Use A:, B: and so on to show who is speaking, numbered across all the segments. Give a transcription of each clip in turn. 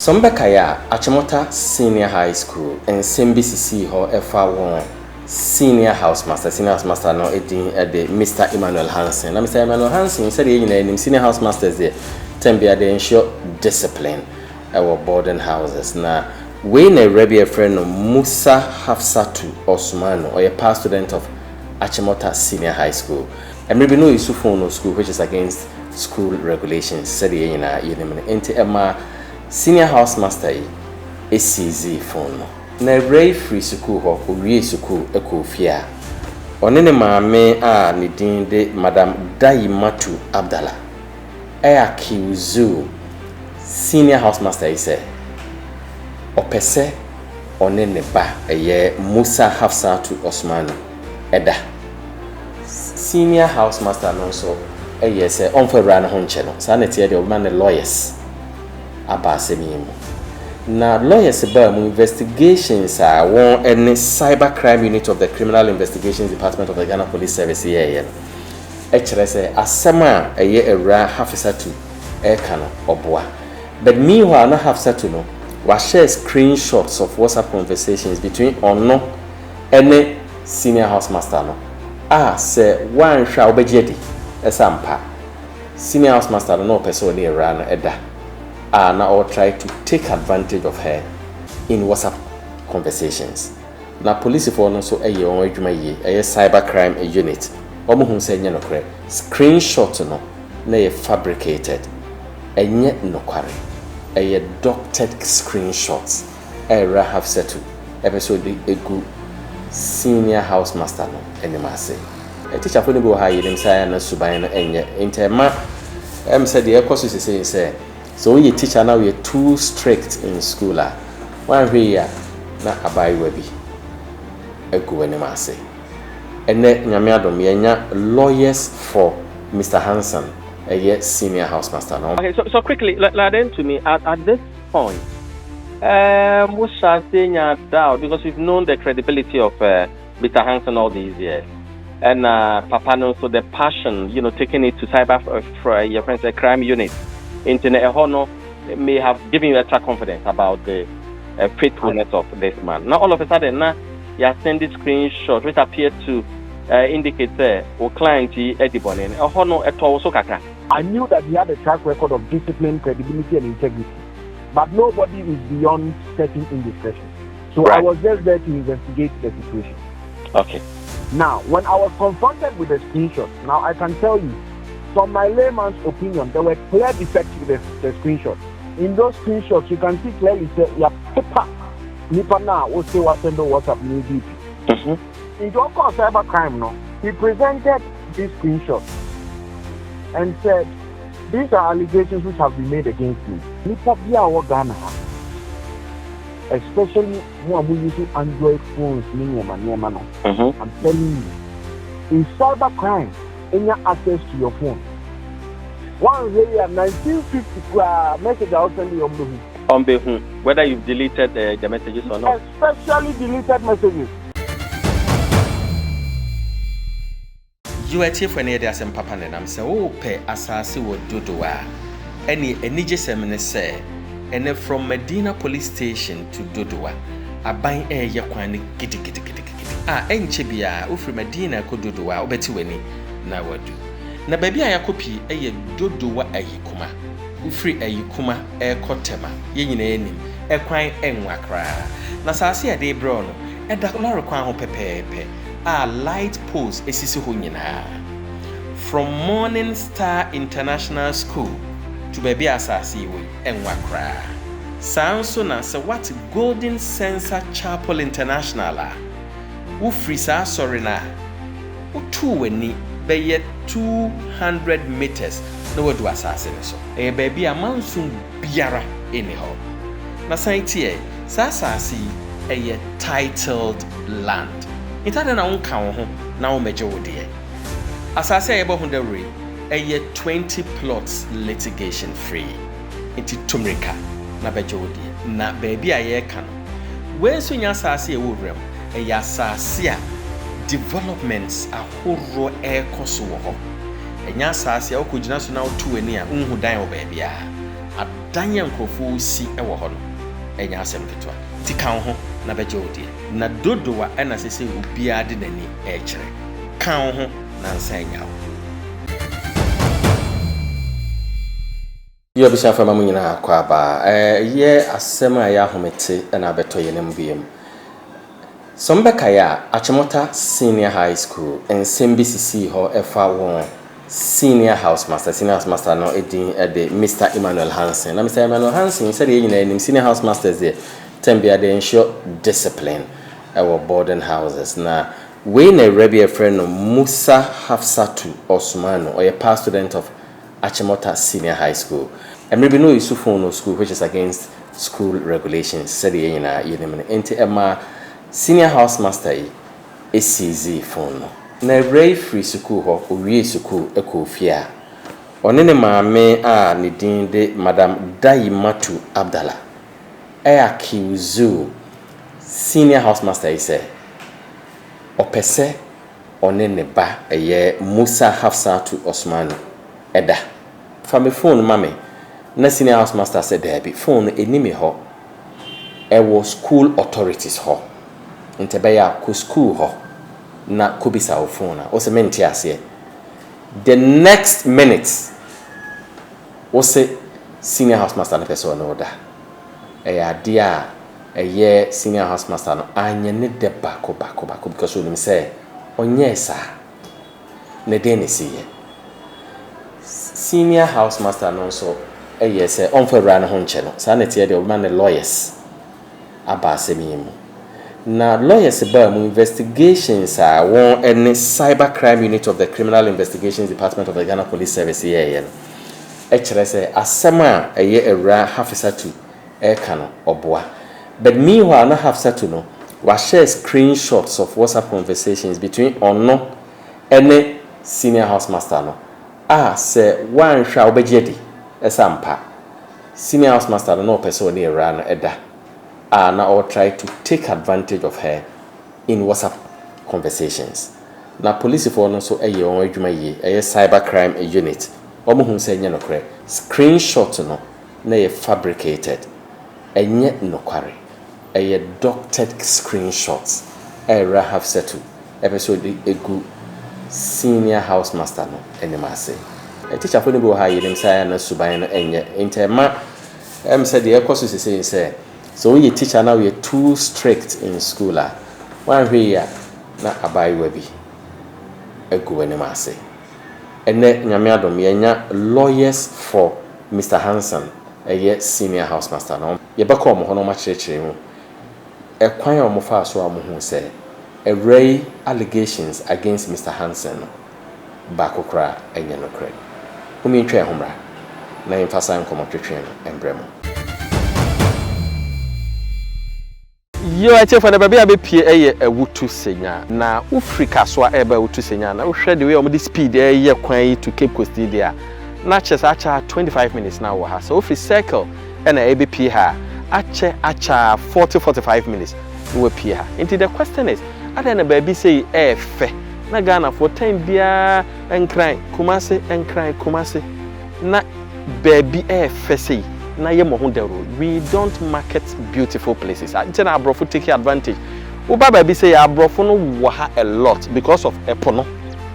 A: Sombekaya Achimota Senior High School and SMBCC ho efa senior housemaster no edin de Mr. Emmanuel Hansen. Na Mr. Emmanuel Hansen said you senior housemasters there tembia they ensure discipline our boarding houses. Na we na rebi a friend no Musa Hafsatu Osmano or a past student of Achimota Senior High School. And maybe no isufono school which is against school regulations. Said you Emma senior housemaster is easy phone. Na ray free school ho owie school ekofia. Onene maame a ne din de Madam Daimatu Abdallah. Accuse senior housemaster ise. Opese onene ba eye Musa Hafsatu Osmanu eda. Senior housemaster no so eye se onfa ra na ho nche no. Sa na tie de o man lawyers. Now, lawyers about investigations are one any cybercrime unit of the Criminal Investigations Department of the Ghana Police Service here. HRS asema a year half to Ekano or Boa. But meanwhile, not half to no, was share screenshots of WhatsApp conversations between Ono any senior housemaster. No, say one shall be jetty a sampa. Senior housemaster no person near ran eda. Now or try to take advantage of her in WhatsApp conversations. Now police for no so a cybercrime unit. Omo say no correct. Screenshot no na fabricated. And yet no quarry. A doctored screenshots. Era have settled. Episode a good senior housemaster no anymore say. A teacher for the go high them say na subayana enye interma. Said the course is say. So we teacher now we are too strict in school. One way na abai webi. Egu enema say. Ene nyame adom yenya lawyers for Mr. Hansen, a senior housemaster. No?
B: Okay, so quickly, then to me at this point, Musa saying doubt because we've known the credibility of Mr. Hansen all these years, and Papa knows so the passion, taking it to cyber for your friends a crime unit. Internet honor may have given you extra confidence about the faithfulness of this man. Now all of a sudden, now you are sending screenshots which appear to indicate or client Edibon and honor at all so kaka.
C: I knew that he had a track record of discipline, credibility, and integrity, but nobody is beyond certain indiscretion. So right. I was just there to investigate the situation.
B: Okay.
C: Now, when I was confronted with the screenshots, now I can tell you. From my layman's opinion, there were clear defects with the screenshots. In those screenshots, you can see clearly say, "Yeah, paper, nipa na o say what send WhatsApp new DP." In the course of cybercrime, no, he presented these screenshots and said, "These are allegations which have been made against me." Nipa biya o Ghana, especially who are using Android phones, no. I'm telling you, in cybercrime. Any access to your phone. One day, 1950 message I will send you
B: on Behu, whether you've deleted the messages or not.
C: Especially deleted messages.
A: You are chief when you're some papa and I'm so pay assassin would do any just say, and from Medina police station to Dodua, a buying air yakwani kitty. Enchibia, Ufri Medina could do Obetiweni. Na wadu na baby ayakopi eye dodowa ayikuma ufri ayikuma ekotema ye nyina enim ekwan enwa kra na saase ade bro no eda lore kwan ho pepepe a light post esisi ho nyina from Morning Star International School to baby asase we enwa kra sanso na se what Golden Sensor Chapel International ufri sa sorry na utu weni Be 200 meters no word was assassin so a baby a monsoon biara anyhow. Na science Sasasi a titled land. It had an own count now major dear. As I say about a 20 plots litigation free. Into Tumrika, na bejodi, na baby a year can. Where soon Yasasi a wood realm, a Yasasia. Developments a horror air coso. And Yasasi, I could just now to a near unwho die baby. dan yankofo si ewo ho no enya asem ketwa ti kan ho na beje odie na dodowa ena sese obia de nani e kire kan ho na nsa nya ho yo bisa fa mamu nyina akwa ba ye asem a ya homete na beto ye nem biem Sombeka ya Achimota Senior High School and CBCC ho efa won senior house master no edin de Mr. Emmanuel Hansen. Na Mr. Emmanuel Hansen said ye nyina senior house masters there tembia de ensure discipline our boarding houses. Na we na rebi a friend Musa Hafsatu Osmanu or a past student of Achimota Senior High School. And maybe no Yusufu no school which is against school regulations. Said ye nyina ye nem enti Emma Senior house master is easy phone. Na ray free school ho owie school ekofia. Onene maame a ne din de Madam Dayimatu Abdallah. Accuse senior house master say opese onene ba eye Musa Hafsatu Osman eda. From me phone mame na senior house master said there be phone enimi ho. Was school authorities ho. Intebeya ku school ho na kubisa ofona o se menti ase the next minute o se senior house master na person no da ya dia eye senior house master no anye ne de bako because we say onye sa ne de ne siye senior house master no so eye say on for ran ho nche no sa na tie de o man lawyers aba asemimu na lawyers about investigations are one any cybercrime unit of the Criminal Investigations Department of the Ghana Police Service here. Actually say asema a year era hafisatu kano oboa. But meanwhile na hafisatu no was share screenshots of WhatsApp conversations between Ono and senior house master no. Say one shall be jedi esampa. Senior house master no person near ran eda. Now or try to take advantage of her in WhatsApp conversations. Now police for no so a cybercrime unit. Omo say no kre screenshot no na fabricated. Enye no kware. A doctored screenshots. Era have settled. Episode egu senior house master no enema say. A teacher for no go high them say na suban enye interma said the course is saying say so when you teacher now you're too strict in school one way na abai webi egu enema say ene nyame adom yenya lawyers for Mr. Hansen a senior house master no ye beko mo hono ma chirechire mu e kwan o mo fa so am hu say a ray allegations against Mr. Hansen ba kokra enye no kre umi ntwe homra na emfasa nkomo twetwe no embremo yo ache for the baby abepie eye awutu senya na ufrika so ebe awutu senya na uhwe the way om the speed eye kwan to Cape Coast there na che acha 25 minutes na wo ha so free circle na abepie ha acha 40-45 minutes we pie ha into the question is ada na baby say efe na Ghana for time bia enkran kumase na baby efe say na ye mo ho dero we don't market beautiful places until abrofo take advantage uba baby say abrofo no wo ha a lot because of epono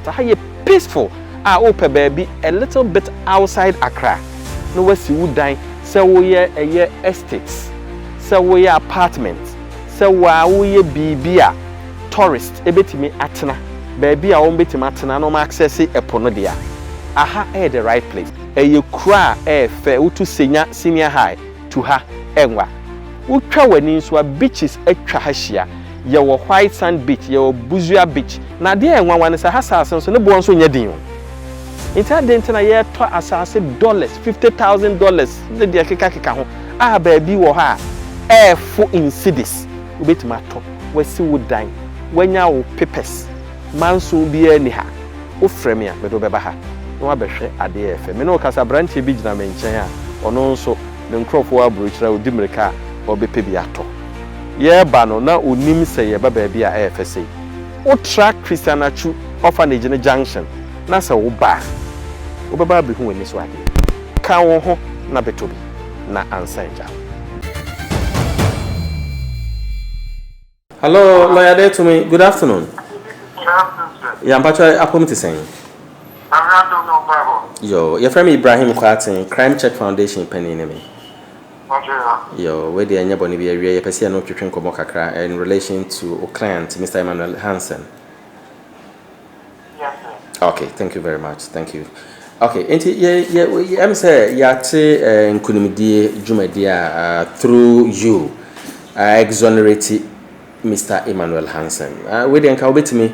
A: so how you peaceful open baby a little bit outside Accra no we see wood say we ye estates say we apartments say we bibia tourist ebetimi atena baby a won betimi atena no access epono dia aha the right place you cry fe utu senior high to her enwa utwa wani so beaches atwa hahia ye wo white sand beach ye wo buzua beach na de enwa wan se hasase so ne bo nso nya din inta dent na ye to asase $50,000 ne de keka ho baby wo ha for in cities ubetima to wasi wodan wanya wo papers manso bia ni ha wo frame ya medo beba ha no abehwe ade efe me no kasa branch bi gina me nchen a ono nso ne nkrofo abrochira odi mirika obepe bi ato ye ba no na onim se ye baba bi a efe sei o track Christianachu orphanage ne junction na se wo ba wo baba bi hu ani so ade ka wo ho na betobi na ansanja. Hello, lawyer there to me. Good afternoon.
D: Good afternoon, sir.
A: Yeah, I'm actually appointed saying.
D: I'm not doing no problem.
A: Yo, your friend Ibrahim Kwatin, Crime Check Foundation penny name.
D: Okay.
A: Yo, where the anybody be a person no twetwen komo kakra in relation to our client Mr. Emmanuel Hansen.
D: Yes, sir.
A: Okay, thank you very much. Thank you. Okay, and I'm say yate nkunimdie dwumadia through you exonerate Mr. Emmanuel Hansen. We den ka obetimi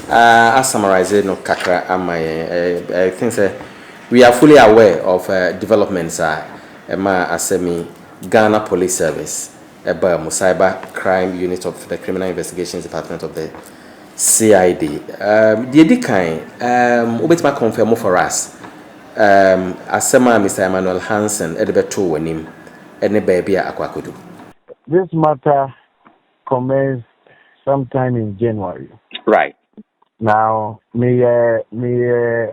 A: I summarize it no kakra I think say we are fully aware of developments ma asemi Ghana Police Service cyber crime unit of the Criminal Investigations Department of the CID. The Edikan, Ubetima confirm for us. Asema Mr. Emmanuel Hansen, Edebeto Wenim, and the baby Aquakudu.
C: This matter commenced sometime in January.
A: Right.
C: Now, me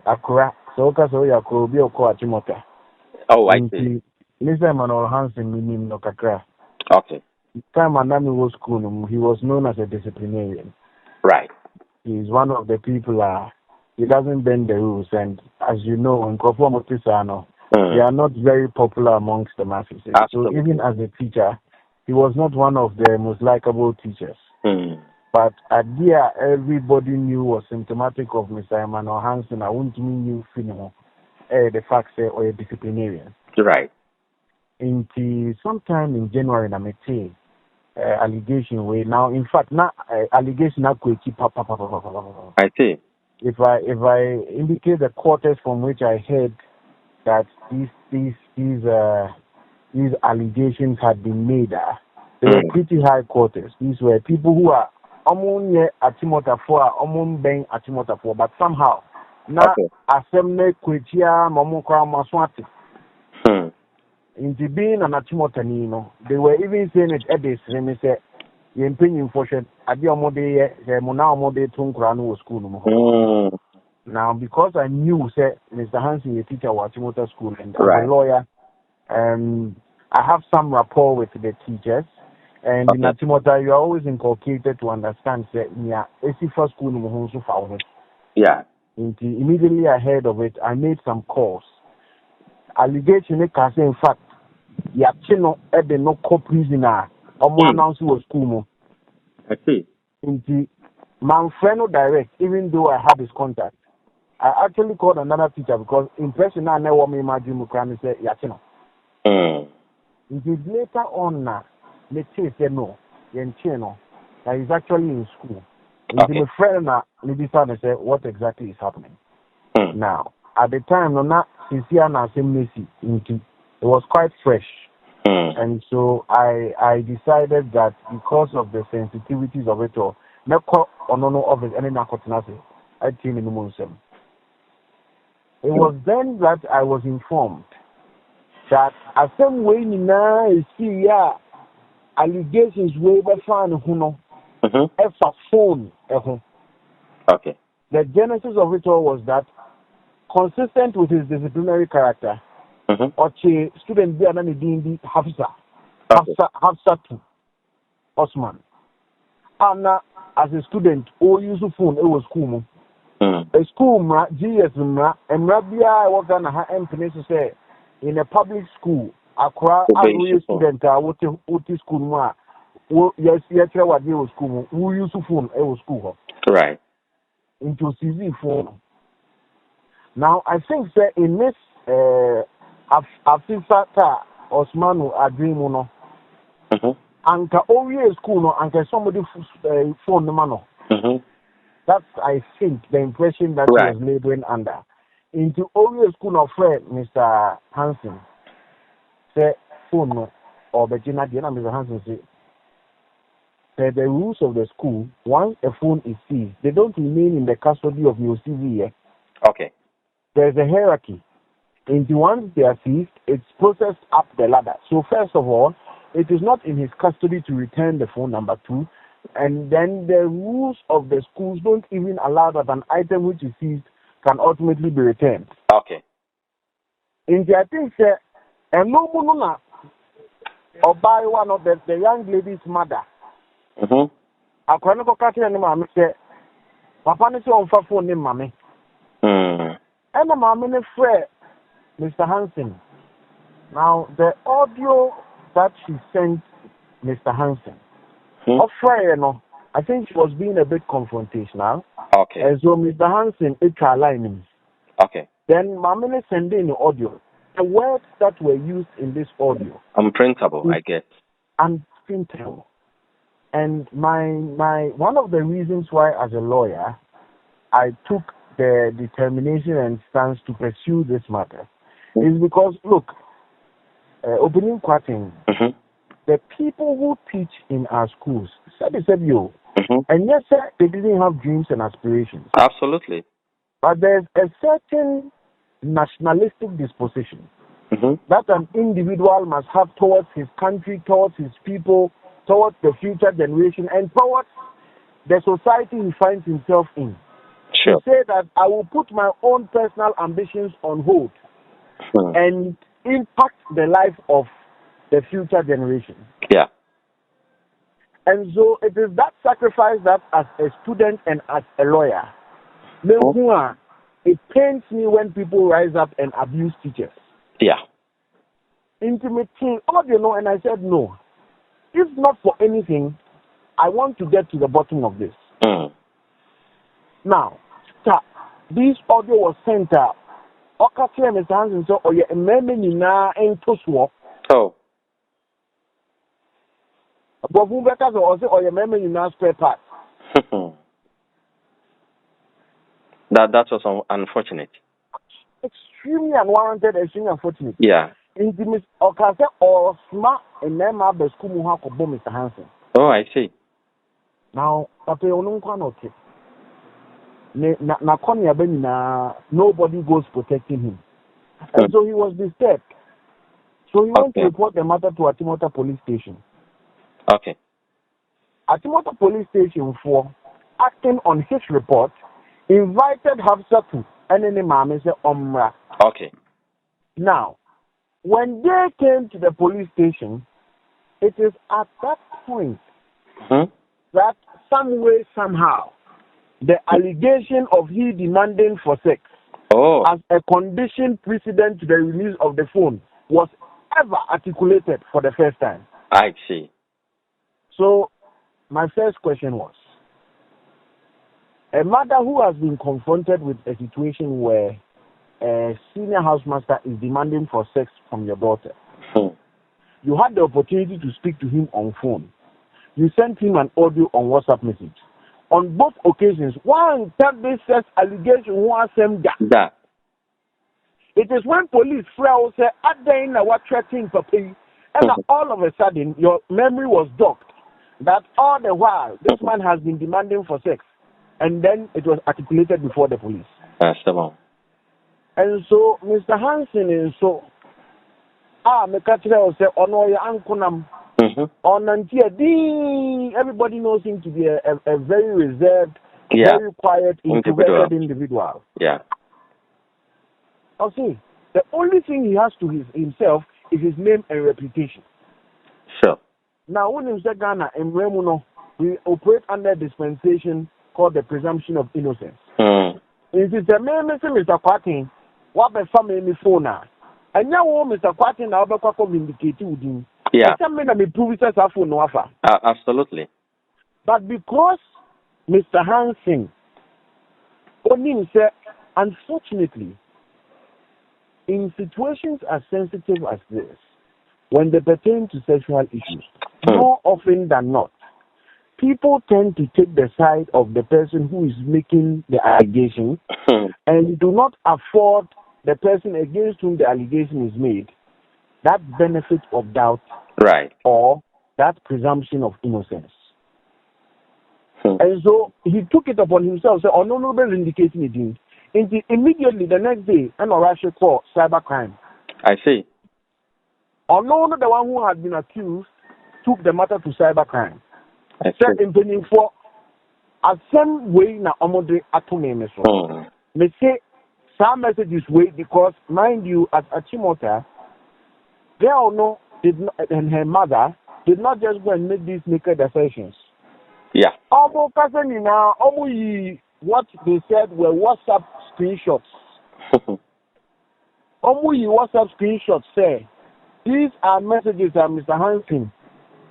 C: Akura, so Yakro be oko Achimota.
A: Oh, I see.
C: Mr. Emmanuel Hansen, meaning no kakra.
A: Okay.
C: Time Anami was school, he was known as a disciplinarian.
A: Right.
C: He's one of the people, he doesn't bend the rules. And as you know, in Kopo Motisano, they are not very popular amongst the masses.
A: Absolutely.
C: So even as a teacher, he was not one of the most likable teachers. But at there, everybody knew was symptomatic of Mr. Emmanuel Hansen. I wouldn't mean you feel the fact say or a disciplinarian.
A: Right.
C: Until sometime in January, I met allegation way now. In fact, now allegation now could keep up.
A: I see.
C: If I indicate the quarters from which I heard that these allegations had been made, they were pretty high quarters. These were people who are Achimota for Achimota for, but somehow now assembly Kuitia Momokra Maswati. Into being an Achimota, they were even saying it at this and say the opinion for sure at the Omode Mona Tunkrano school. Now because I knew say Mr. Hansen a teacher at Achimota school and as a lawyer, I have some rapport with the teachers. And in Achimota, you are always inculcated to understand that first school.
A: Yeah.
C: Immediately ahead of it, I made some calls. Allegation in fact, Yachino had no co-prisoner or announced was school.
A: I see.
C: My friend direct, even though I had his contact, I actually called another teacher because impression I never me imagine Mukrani say Yachino. Later on now. Let's say no, that is actually in school. My friend maybe started to say what exactly is happening. Now, at the time, not sincere and it was quite fresh. And so I decided that because of the sensitivities of it all, it was then that I was informed that as some way now is here. Allegations way by phone phone.
A: Okay.
C: The genesis of it all was that consistent with his disciplinary character, student Hafsa to Osman. And as a student, all use phone it was school. A school GS and Rabia was gonna have say in a public school. Accra, a student, what school, yes, what they was school, who used to phone, it was school.
A: Right.
C: Into CV phone. Now, I think that in this, I've seen Sata Osmanu Adrimuno. Anka Oriye school, no, Anka somebody phone the mano. That's, I think, the impression that he was laboring under. Into Oriye school of friend, Mr. Hansen. Phone or Bettina Diana Mr. Hansen say the rules of the school, once a phone is seized, they don't remain in the custody of your CV.
A: Okay.
C: There's a hierarchy. And once they are seized, it's processed up the ladder. So first of all, it is not in his custody to return the phone, number two. And then the rules of the schools don't even allow that an item which is seized can ultimately be returned.
A: Okay.
C: In the I think and no or by one of the young lady's mother. I can't go catch any mammy say, Papa is on for phone name, mammy. And a mammy friend, Mr. Hansen. Now, the audio that she sent Mr. Hansen, I think she was being a bit confrontational.
B: Okay.
C: And so Mr. Hansen, it aligning.
B: Okay.
C: Then mammy sending the audio. The words that were used in this audio.
B: Unprintable, I guess.
C: Unprintable. And my one of the reasons why, as a lawyer, I took the determination and stance to pursue this matter is because, look, opening quoting, the people who teach in our schools, and yes, sir, they didn't have dreams and aspirations.
B: Absolutely.
C: But there's a certain nationalistic disposition that an individual must have towards his country, towards his people, towards the future generation, and towards the society he finds himself in.
B: Sure.
C: To say that I will put my own personal ambitions on hold and impact the life of the future generation.
B: Yeah.
C: And so it is that sacrifice that, as a student and as a lawyer, it pains me when people rise up and abuse teachers.
B: Yeah.
C: Intimating, and I said no. If not for anything, I want to get to the bottom of this. Now, this audio was sent out. Mr. Hansen said, "Oh, yeah,
B: oh.
C: But who better also, "Oh, yeah, spare parts."
B: That was unfortunate.
C: Extremely unwarranted, extremely unfortunate.
B: Yeah.
C: Intimate, or smart, and then my best school Mr. Hansen.
B: Oh, I see.
C: Now, nobody goes protecting him. And so he was disturbed. So he went to report the matter to Achimota police station.
B: Okay.
C: Achimota police station, for acting on his report, invited Hafsatu and any mama say Omra.
B: Okay.
C: Now, when they came to the police station, it is at that point that some way, somehow, the allegation of he demanding for sex as a condition precedent to the release of the phone was ever articulated for the first time.
B: I see.
C: So, my first question was, a mother who has been confronted with a situation where a senior housemaster is demanding for sex from your daughter, you had the opportunity to speak to him on phone. You sent him an audio on WhatsApp message. On both occasions, one tell this sex allegation was that. It is when police will say, what threatening papi, and all of a sudden your memory was docked that all the while this man has been demanding for sex, and then it was articulated before the police.
B: That's the one.
C: And so Mr. Hansen is so Mekatira say Onoya Ankunam. Everybody knows him to be a very reserved, very quiet, introverted individual.
B: Yeah.
C: Okay. The only thing he has to himself is his name and reputation.
B: Sure.
C: Now, when you say Ghana and Remuno, we operate under a dispensation called the presumption of innocence. It is the name, Mr. Quatin, what by family phone now. And now, Mr. Quatin, I'll be Vindicative with him.
B: Yeah. Absolutely.
C: But because Mr. Hansen, unfortunately, in situations as sensitive as this, when they pertain to sexual issues, more often than not, people tend to take the side of the person who is making the allegation and do not afford the person against whom the allegation is made that benefit of doubt,
B: right,
C: or that presumption of innocence. And so he took it upon himself, said, no, indicating it. Immediately the next day, an Orashi called cybercrime.
B: I see.
C: No, the one who had been accused took the matter to cybercrime.
B: I
C: said in penning for a same way na omodre atome meso. Me say some messages way because mind you, at Achimota, there are no and her mother did not just go and make these naked assertions.
B: Yeah.
C: Almost now, what they said were WhatsApp screenshots. WhatsApp screenshots say these are messages that Mr. Hansen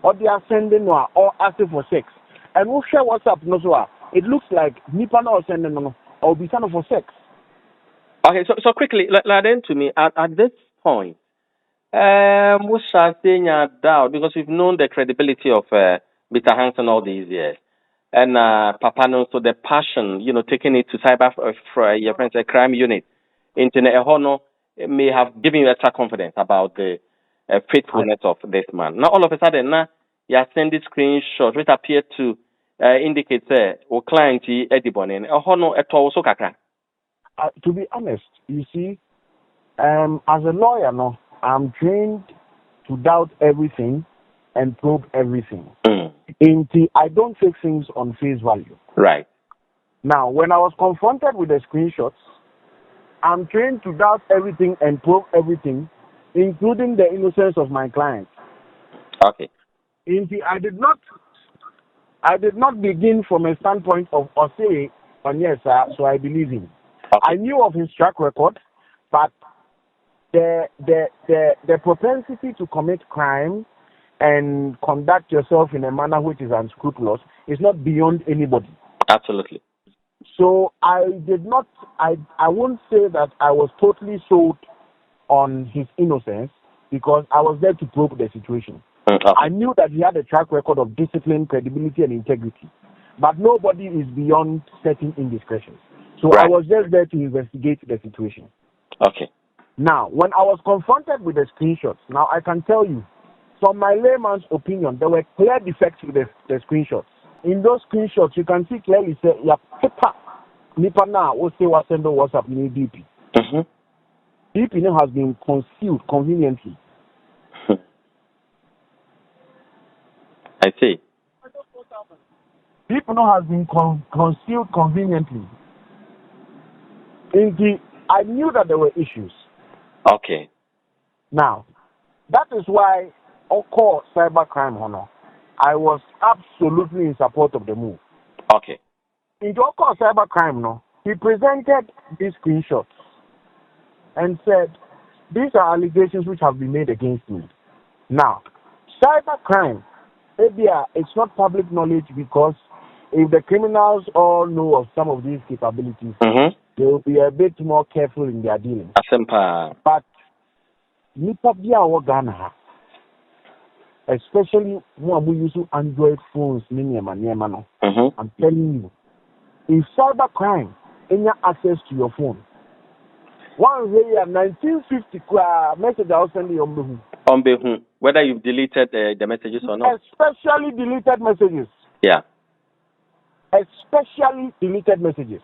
C: or they are sending or asking for sex. And we share WhatsApp no so it looks like Nipa or sending or be sending for sex.
B: Okay, so quickly, then to me at this point, we shall say doubt because we've known the credibility of Mr. Hansen all these years. And Papa knows so the passion, taking it to cyber for your friends, a crime unit, internet, may have given you extra confidence about the faithfulness of this man. Now, all of a sudden, you are sending screenshots which appear to indicate or client Edibon and also kakra.
C: To be honest, you see, as a lawyer, I'm trained to doubt everything and probe everything. I don't take things on face value.
B: Right.
C: Now, when I was confronted with the screenshots, I'm trained to doubt everything and probe everything, including the innocence of my client.
B: Okay.
C: I did not begin from a standpoint of say, yes, sir, so I believe him. Okay. I knew of his track record, but the propensity to commit crime and conduct yourself in a manner which is unscrupulous is not beyond anybody.
B: Absolutely.
C: So I won't say that I was totally sold on his innocence because I was there to probe the situation.
B: Okay.
C: I knew that he had a track record of discipline, credibility, and integrity. But nobody is beyond certain indiscretions. So right. I was just there to investigate the situation.
B: Okay.
C: Now, when I was confronted with the screenshots, now I can tell you, from my layman's opinion, there were clear defects with the screenshots. In those screenshots, you can see clearly say, yeah, paper, nipa na, o say what send WhatsApp, you need DP. DP now has been concealed conveniently.
B: I see.
C: DP now has been concealed conveniently. I knew that there were issues.
B: Okay.
C: Now, that is why on call cybercrime honor. I was absolutely in support of the move.
B: Okay.
C: In the call cybercrime, he presented these screenshots and said, these are allegations which have been made against me. Now, cybercrime, it's not public knowledge because if the criminals all know of some of these capabilities, they will be a bit more careful in their dealings. But nipa bia wo Ghana, especially when we use Android phones, I'm telling you, if cybercrime any access to your phone, one day 1950 message I'll send you
B: on Behu, whether you've deleted the messages or not.
C: Especially deleted messages.
B: Yeah.
C: Especially deleted messages.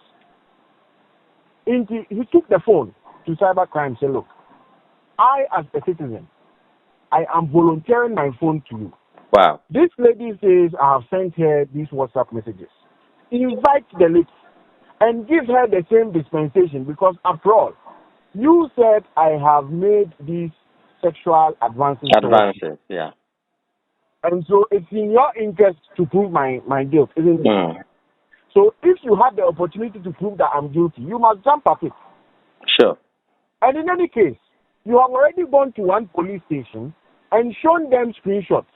C: He took the phone to cybercrime and said, look, I, as a citizen, I am volunteering my phone to you.
B: Wow.
C: This lady says I have sent her these WhatsApp messages. Invite the lady and give her the same dispensation because, after all, you said I have made these sexual advances.
B: Yeah.
C: And so it's in your interest to prove my guilt, isn't it? So if you have the opportunity to prove that I'm guilty, you must jump at it.
B: Sure.
C: And in any case, you have already gone to one police station and shown them screenshots.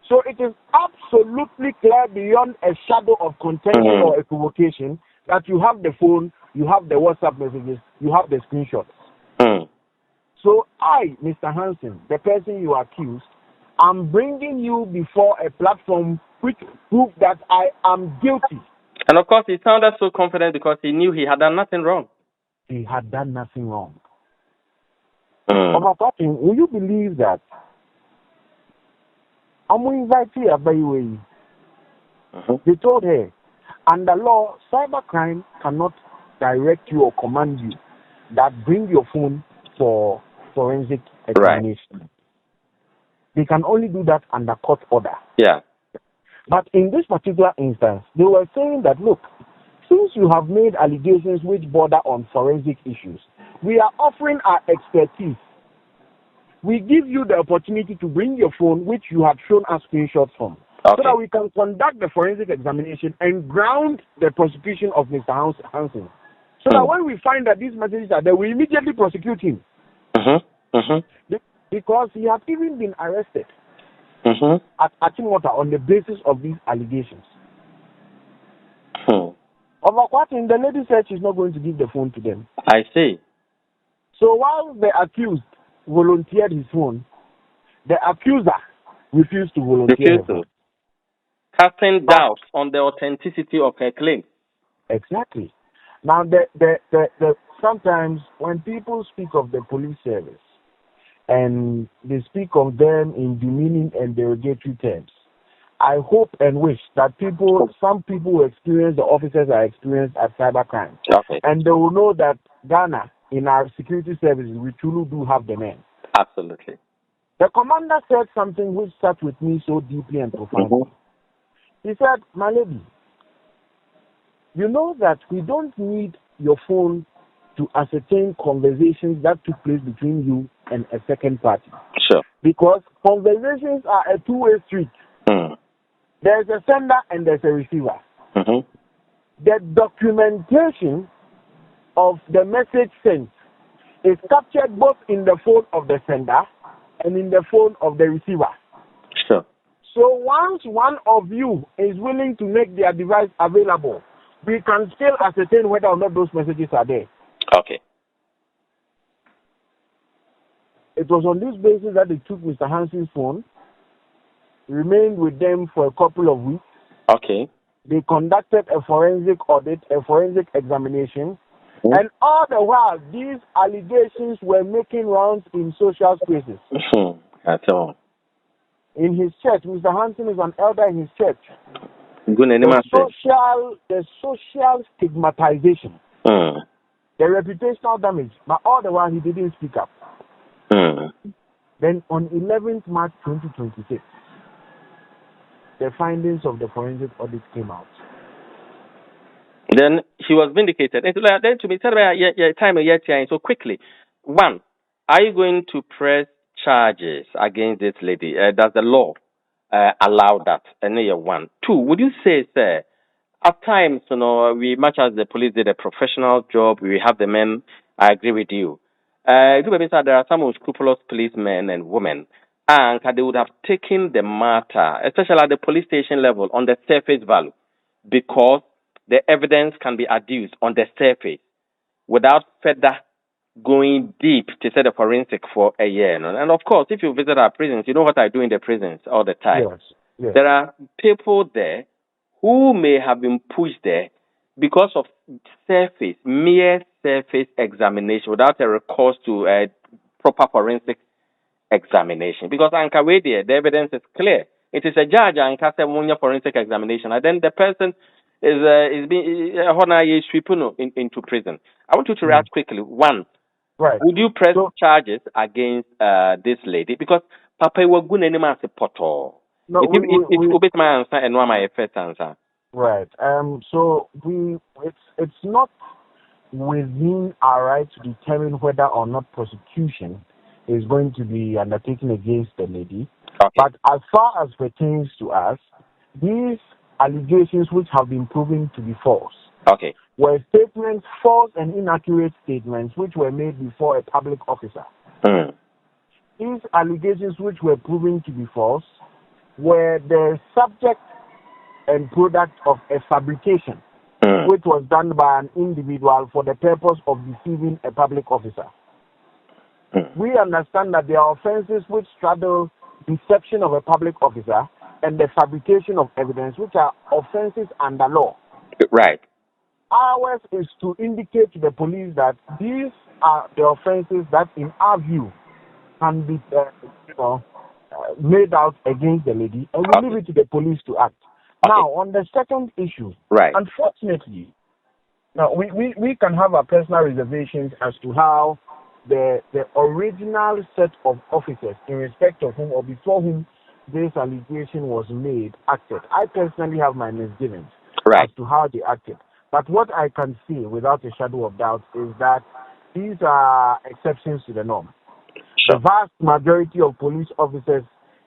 C: So it is absolutely clear beyond a shadow of contention or equivocation that you have the phone, you have the WhatsApp messages, you have the screenshots. So I, Mr. Hansen, the person you accused, I'm bringing you before a platform which proves that I am guilty.
B: And of course, he sounded so confident because he knew he had done nothing wrong.
C: He had done nothing wrong. Will you believe that? I'm inviting you. They told her, under law, cybercrime cannot direct you or command you that bring your phone for forensic examination. Right. They can only do that under court order.
B: Yeah.
C: But in this particular instance, they were saying that, look, since you have made allegations which border on forensic issues, we are offering our expertise we give you the opportunity to bring your phone, which you have shown us screenshots from,
B: Okay.
C: so that we can conduct the forensic examination and ground the prosecution of Mr. Hansen. So that when we find that these messages are there, we immediately prosecute him. Because he has even been arrested at Achimota on the basis of these allegations. Overquarting, the lady said she's not going to give the phone to them.
B: I see.
C: So while the accused volunteered his phone, the accuser refused to volunteer her phone.
B: Casting doubt on the authenticity of her claim.
C: Exactly. Now, sometimes when people speak of the police service and they speak of them in demeaning and derogatory terms, I hope and wish that some people who experience the officers are experienced at cybercrime.
B: Okay.
C: And they will know that Ghana, in our security services, we truly do have the men.
B: Absolutely.
C: The commander said something which sat with me so deeply and profoundly. He said, "My lady, you know that we don't need your phone to ascertain conversations that took place between you and a second party.
B: Sure.
C: Because conversations are a two-way street. There's a sender and there's a receiver. The documentation of the message sent is captured both in the phone of the sender and in the phone of the receiver.
B: Sure.
C: So once one of you is willing to make their device available, we can still ascertain whether or not those messages are there."
B: Okay.
C: It was on this basis that they took Mr. Hansen's phone, remained with them for a couple of weeks.
B: Okay.
C: They conducted a forensic audit, a forensic examination, and all the while, these allegations were making rounds in social spaces.
B: That's all.
C: In his church, Mr. Hansen is an elder in his church. The social stigmatization, the reputational damage, but all the while he didn't speak up. Then on 11th March 2026, the findings of the forensic audit came out.
B: Then he was vindicated. And then to me, time yet so quickly. One, are you going to press charges against this lady? Does the law allow that? And one. Two, would you say, sir, at times, we much as the police did a professional job, we have the men. I agree with you. There are some unscrupulous policemen and women, and they would have taken the matter, especially at the police station level, on the surface value, because the evidence can be adduced on the surface without further going deep to say the forensic for a year. And of course, if you visit our prisons, you know what I do in the prisons all the time.
C: Yes.
B: There are people there who may have been pushed there because of mere surface examination without a recourse to a proper forensic examination. Because the evidence is clear. It is a judge and forensic examination, and then the person is being into prison. I want you to react quickly. One, would you press charges against this lady? Because Papa was good anymore as a poto.
C: No,
B: it's my answer and not my first answer.
C: Right. So it's not within our right to determine whether or not prosecution is going to be undertaken against the lady.
B: Okay.
C: But as far as pertains to us, these allegations which have been proven to be false were statements, false and inaccurate statements which were made before a public officer. These allegations which were proven to be false were the subject and product of a fabrication which was done by an individual for the purpose of deceiving a public officer. We understand that there are offenses which straddle deception of a public officer and the fabrication of evidence, which are offenses under law.
B: Right.
C: Ours is to indicate to the police that these are the offenses that, in our view, can be made out against the lady, and we leave it to the police to act. Now, on the second issue, unfortunately, now we can have our personal reservations as to how the original set of officers, in respect of whom or before whom this allegation was made, acted. I personally have my misgivings as to how they acted. But what I can see without a shadow of doubt is that these are exceptions to the norm. The vast majority of police officers,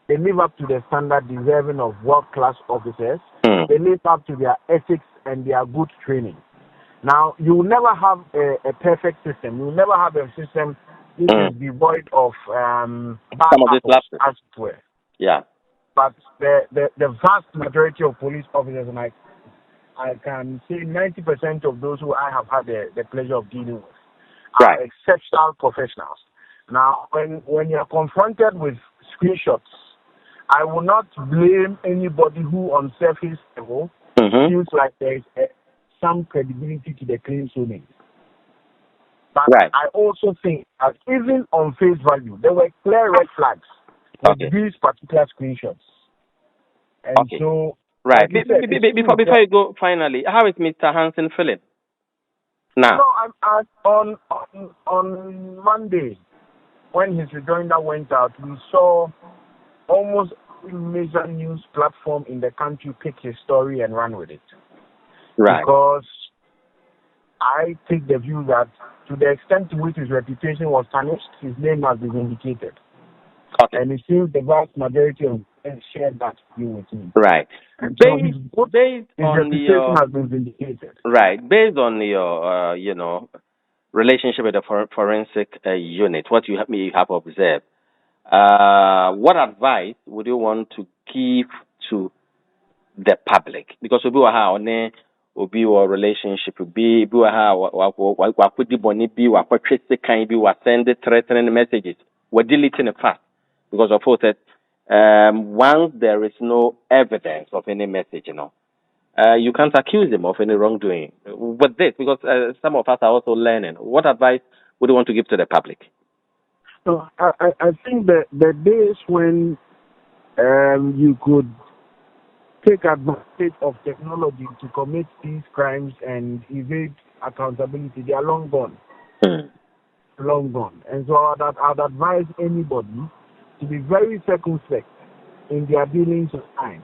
C: they live up to the standard deserving of world-class officers. They live up to their ethics and their good training. Now, you will never have a perfect system. You will never have a system which is devoid of bad apples, as it were.
B: Yeah.
C: But the vast majority of police officers, and I can say 90% of those who I have had the pleasure of dealing with are exceptional professionals. Now, when you're confronted with screenshots, I will not blame anybody who on surface level feels like there is some credibility to the claims so made. But I also think that even on face value, there were clear red flags with these particular screenshots. And so,
B: before you go, finally, how is Mr. Hansen feeling now?
C: No, on Monday, when his rejoinder went out, we saw almost every major news platform in the country pick his story and run with it. Because I take the view that to the extent to which his reputation was tarnished, his name has been vindicated. And it seems the vast majority of them shared that view with me. And so his reputation has been vindicated.
B: Based on your, relationship with the forensic unit, what you have observed, what advice would you want to give to the public? Because we will have a relationship, we will have send threatening messages, we're deleting it fast. Because of course, once there is no evidence of any message, you can't accuse them of any wrongdoing. With this, because some of us are also learning. What advice would you want to give to the public?
C: So I think that the days when you could take advantage of technology to commit these crimes and evade accountability, they are long gone. Long gone. And so I'd advise anybody to be very circumspect in their dealings online.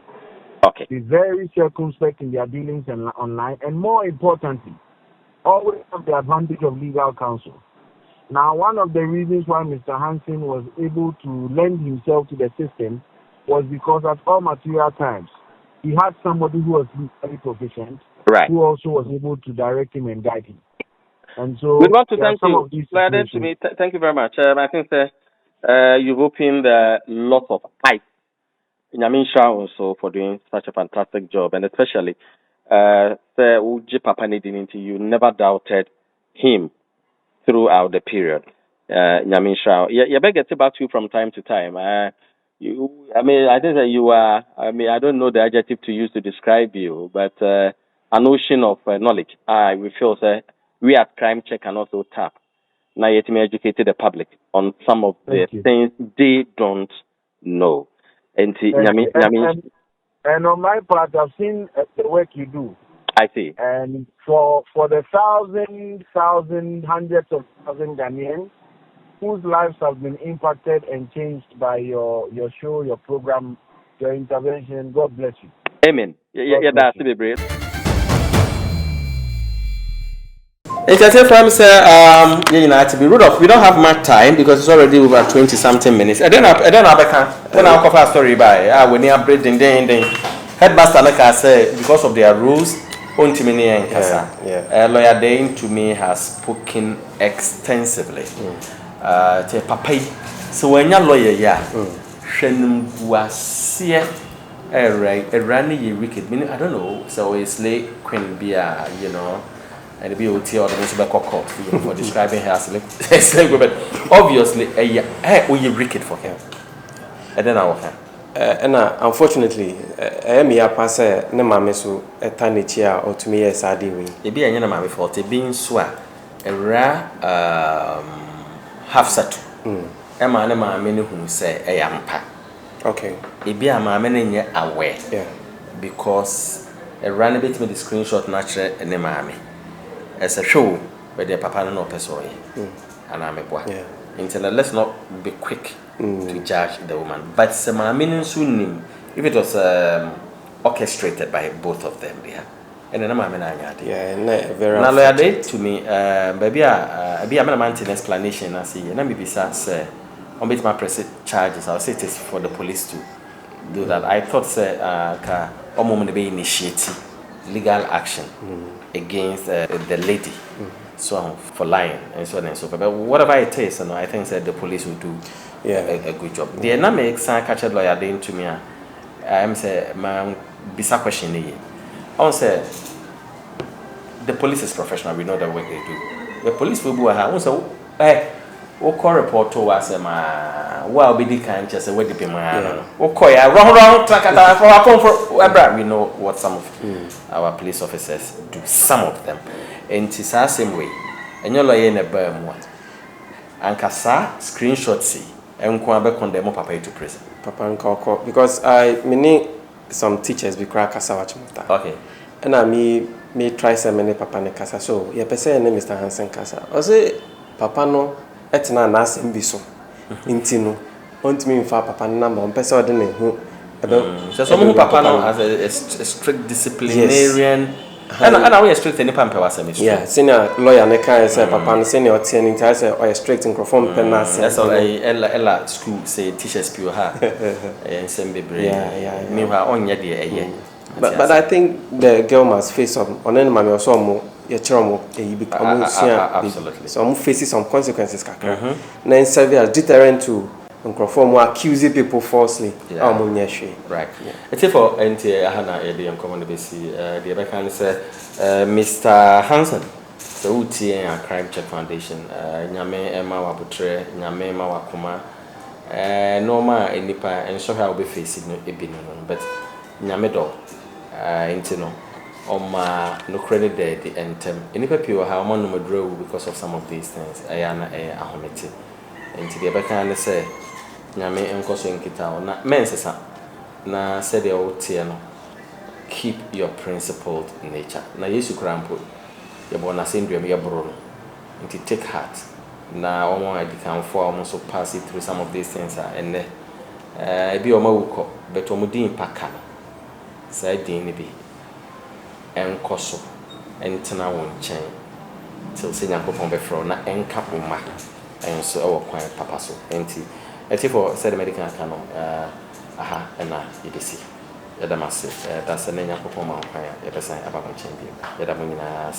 C: Be very circumspect in their dealings online, and more importantly, always have the advantage of legal counsel. Now, one of the reasons why Mr. Hansen was able to lend himself to the system was because at all material times, he had somebody who was very proficient, who also was able to direct him and guide him. And so,
B: we want to thank you. Thank you very much. I think you've opened lots of eyes in Yamisha also for doing such a fantastic job, and especially Papa you never doubted him throughout the period. Yamisha, you better get back to you from time to time. I think that you are. I don't know the adjective to use to describe you, but an ocean of knowledge. We feel we at Crime Check can also tap. Now, yet me educated the public on some of the things they don't know. And
C: on my part, I've seen the work you do.
B: I see.
C: And for the thousands, hundreds of thousands Ghanaians whose lives have been impacted and changed by your show, your program, your intervention, God bless you.
B: Amen. That's to be brave.
A: It's a from to be rude of. We don't have much time because it's already over 20-something minutes. I don't have when I cover a story by when you are breathing headmaster like I say because of their rules. Untimini and Kasa. Lawyer Dane to me has spoken extensively. To Papa. So when you're lawyer, Shen was a runny wicked meaning. I don't know. So it's late Queen Bia, and the BOT or the municipal court for describing her as a slave, but obviously a wicked for him. And then I will
E: and unfortunately, I am here pass a Namamesu a tiny chair or to me as I did.
A: It be a Yanama before te being swa a rare half set. Emma and my many who say a yampa.
E: Okay.
A: It be a mamma yet aware. Because a run a bit with the screenshot natural and mammy. As a show where the papa no person and I'm a boy. Until let's not be quick to judge the woman. But some meaning soon if it was orchestrated by both of them there. And then I'm very now to me, baby, I be a man explanation. I see, and I may be sad, on bit my press charges. I'll say it is for the police to do that. I thought say a moment be initiating legal action against the lady. So for lying and so on and so forth. But whatever it is, I think that the police will do a good job. The dynamic catch lawyer then to me, I'm say man bisa question here. On say the police is professional. We know the work they do. The police will go ahead. So we call report to us well be the kind just where the people we call wrong track we know what some of our police officers do, some of them. And it's the same way. And you're in a burn one. And Kasa screenshot see and come back on them papa to prison.
E: Papa and Koko, because I mean some teachers be crack Kasa Achimota.
A: Okay.
E: And I me try some many papa and Kasa. So yeah, person name Mr. Hansen Kasa. I say papa no etina na sembiso. Intino. Want me for papa number on person ordinary who
A: so some papa no as a strict disciplinarian. Yes. And I will strict any pamper was a
E: yeah, senior lawyer and can say papa senior tenant has a strict and conform penance.
A: That's all Ella school say teachers pure ha and send be brave. Yeah. Meanwhile on your
E: but I think the girl must face some on any mammy or some your children become
A: absolutely.
E: So faces some consequences. Then serve as deterrent to conform accusing people falsely.
A: Right. It's for NTA Hana Eddie and Common BC. The other can say Mr. Hansen, the UT and Crime Check Foundation, Nyame Emma Wabutre, Nyame Mawakuma, Norma and Nipa, and so I'll be facing a bin, but Nyame do, Intino, on my no credit there, the end. Nipa Pure, how one number draw because of some of these things. Ayana Ahometi. And to the other can say, Nyame enkoso nkita na mensesa na said the old no keep your principled nature na Yesu krampo ye bona sendwe me yebro no nti take heart na omo adikan for omo so pass it through some of these things and bi omo wuko but omo din paka say din ni bi enkoso entena won chen till se Nyankopon be fro na enka poma enso e wo kwan papa so enti for said medical canon, and EBC. Yadamasi, that's a name of Poma, a person about champion. Yadamina.